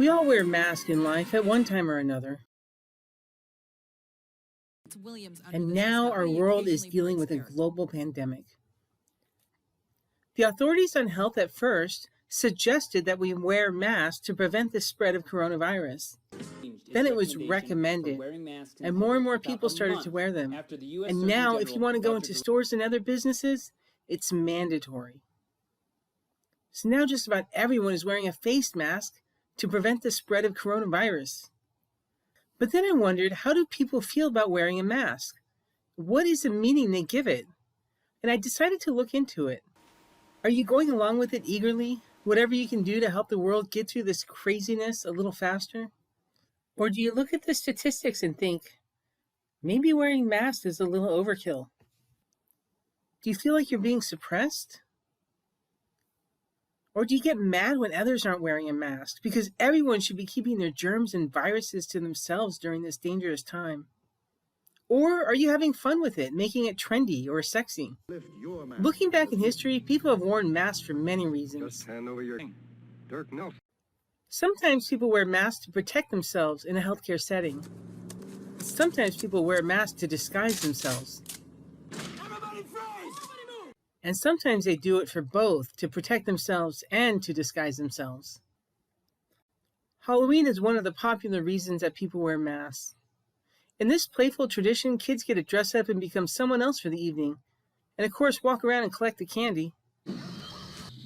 We all wear masks in life at one time or another. And now our world is dealing with a global pandemic. The authorities on health at first suggested that we wear masks to prevent the spread of coronavirus. Then it was recommended, and more people started to wear them. And now, if you want to go into stores and other businesses, it's mandatory. So now just about everyone is wearing a face mask to prevent the spread of coronavirus. But then I wondered, how do people feel about wearing a mask? What is the meaning they give it? And I decided to look into it. Are you going along with it eagerly? Whatever you can do to help the world get through this craziness a little faster? Or do you look at the statistics and think, maybe wearing masks is a little overkill? Do you feel like you're being suppressed? Or do you get mad when others aren't wearing a mask? Because everyone should be keeping their germs and viruses to themselves during this dangerous time. Or are you having fun with it, making it trendy or sexy? Looking back in history, people have worn masks for many reasons. Just hand over your Dirk Nelson. Sometimes people wear masks to protect themselves in a healthcare setting. Sometimes people wear masks to disguise themselves. And sometimes they do it for both, to protect themselves and to disguise themselves. Halloween is one of the popular reasons that people wear masks. In this playful tradition, kids get to dress up and become someone else for the evening, and of course walk around and collect the candy.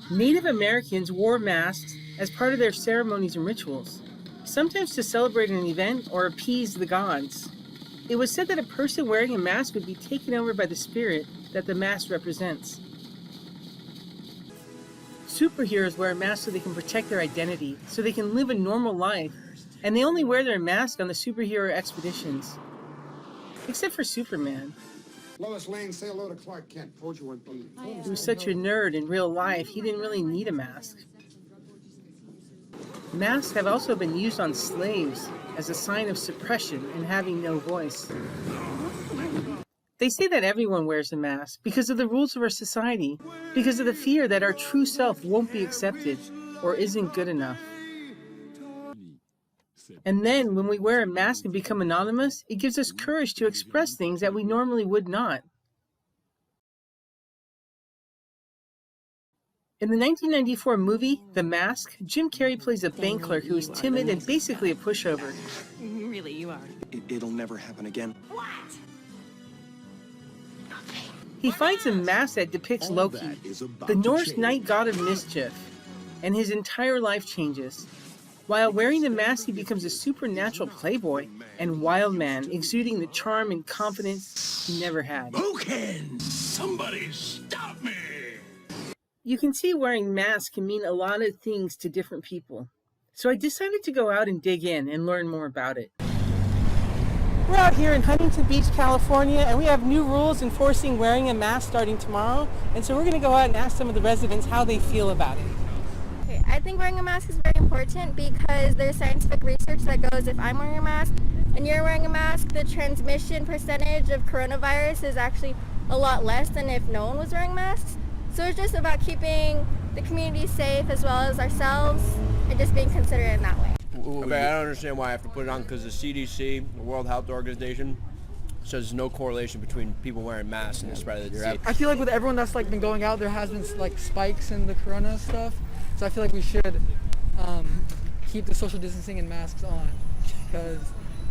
Native Americans wore masks as part of their ceremonies and rituals, sometimes to celebrate an event or appease the gods. It was said that a person wearing a mask would be taken over by the spirit that the mask represents. Superheroes wear masks so they can protect their identity, so they can live a normal life, and they only wear their mask on the superhero expeditions. Except for Superman. Lois Lane, say hello to Clark Kent. Told you one thing. He was such a nerd in real life, he didn't really need a mask. Masks have also been used on slaves as a sign of suppression and having no voice. They say that everyone wears a mask because of the rules of our society, because of the fear that our true self won't be accepted or isn't good enough. And then, when we wear a mask and become anonymous, it gives us courage to express things that we normally would not. In the 1994 movie, The Mask, Jim Carrey plays a bank clerk who is timid and basically a pushover. Really, you are. It'll never happen again. What? He finds a mask that depicts Loki, the Norse night god of mischief, and his entire life changes. While wearing the mask, he becomes a supernatural playboy and wild man, exuding the charm and confidence he never had. Who can? Somebody stop me! You can see wearing masks can mean a lot of things to different people. So I decided to go out and dig in and learn more about it. We're out here in Huntington Beach, California, and we have new rules enforcing wearing a mask starting tomorrow. And so we're going to go out and ask some of the residents how they feel about it. Okay, I think wearing a mask is very important because there's scientific research that goes if I'm wearing a mask and you're wearing a mask, the transmission percentage of coronavirus is actually a lot less than if no one was wearing masks. So it's just about keeping the community safe as well as ourselves and just being considerate in that way. Okay, I don't understand why I have to put it on because the CDC, the World Health Organization, says there's no correlation between people wearing masks and the spread of the disease. I feel like with everyone that's been going out, there has been spikes in the corona stuff. So I feel like we should keep the social distancing and masks on because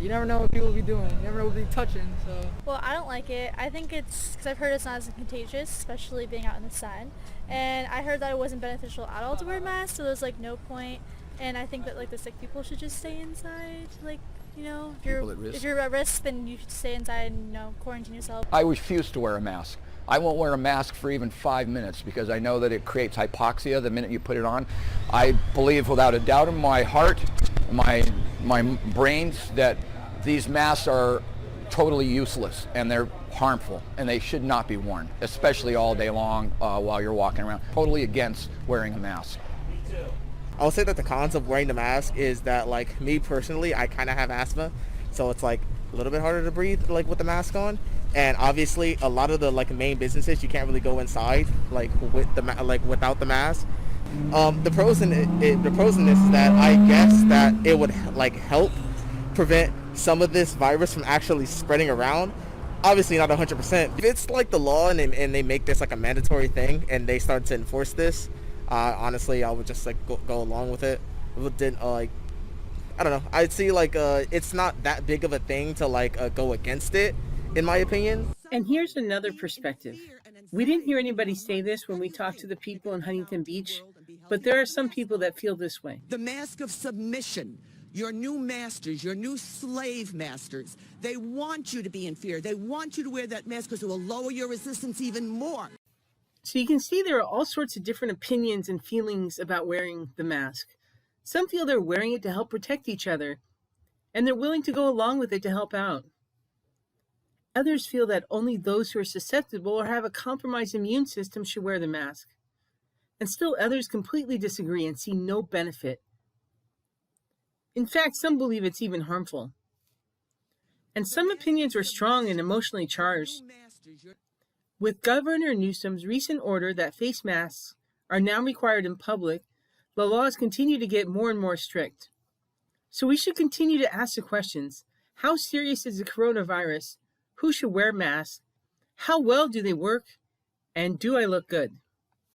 you never know what people will be doing. You never know what they'll be touching. So. Well, I don't like it. I think it's because I've heard it's not as contagious, especially being out in the sun. And I heard that it wasn't beneficial at all to wear masks, so there's no point. And I think that the sick people should just stay inside. If you're at risk, then you should stay inside and quarantine yourself. I refuse to wear a mask. I won't wear a mask for even 5 minutes because I know that it creates hypoxia the minute you put it on. I believe without a doubt in my heart, my brains, that these masks are totally useless and they're harmful and they should not be worn, especially all day long while you're walking around. Totally against wearing a mask. I'll say that the cons of wearing the mask is that, me personally, I kind of have asthma, so it's a little bit harder to breathe with the mask on. And obviously, a lot of the main businesses you can't really go inside with without the mask. The pros in the pros in this is that I guess that it would like help prevent some of this virus from actually spreading around. Obviously not 100%. If it's like the law and they make this like a mandatory thing and they start to enforce this, honestly, I would just like go along with it. It didn't like, I don't know. I'd see like it's not that big of a thing to like go against it, in my opinion. And here's another perspective. We didn't hear anybody say this when we talked to the people in Huntington Beach, but there are some people that feel this way. The mask of submission. Your new masters, your new slave masters, they want you to be in fear. They want you to wear that mask because it will lower your resistance even more. So you can see there are all sorts of different opinions and feelings about wearing the mask. Some feel they're wearing it to help protect each other, and they're willing to go along with it to help out. Others feel that only those who are susceptible or have a compromised immune system should wear the mask. And still others completely disagree and see no benefit. In fact, some believe it's even harmful. And some opinions were strong and emotionally charged. With Governor Newsom's recent order that face masks are now required in public, the laws continue to get more and more strict. So we should continue to ask the questions: how serious is the coronavirus? Who should wear masks? How well do they work? And do I look good?